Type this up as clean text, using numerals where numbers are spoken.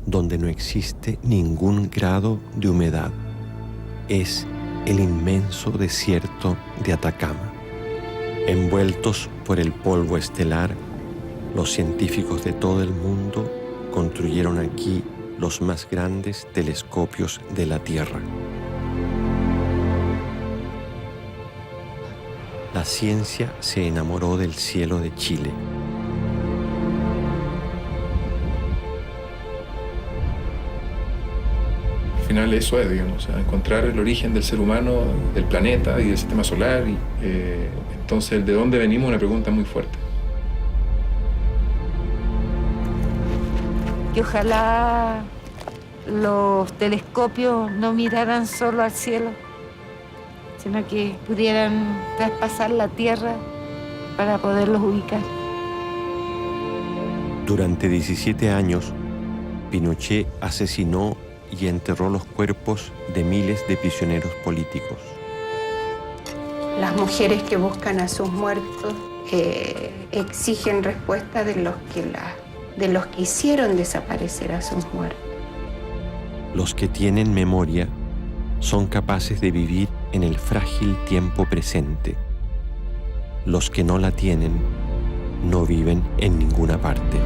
donde no existe ningún grado de humedad. Es el inmenso desierto de Atacama. Envueltos por el polvo estelar, los científicos de todo el mundo construyeron aquí los más grandes telescopios de la Tierra. La ciencia se enamoró del cielo de Chile. Al final eso es, digamos, encontrar el origen del ser humano, del planeta y del sistema solar. Entonces, el de dónde venimos es una pregunta muy fuerte. Que ojalá los telescopios no miraran solo al cielo, sino que pudieran traspasar la Tierra para poderlos ubicar. Durante 17 años, Pinochet asesinó y enterró los cuerpos de miles de prisioneros políticos. Las mujeres que buscan a sus muertos exigen respuesta de los que hicieron desaparecer a sus muertos. Los que tienen memoria son capaces de vivir en el frágil tiempo presente. Los que no la tienen no viven en ninguna parte.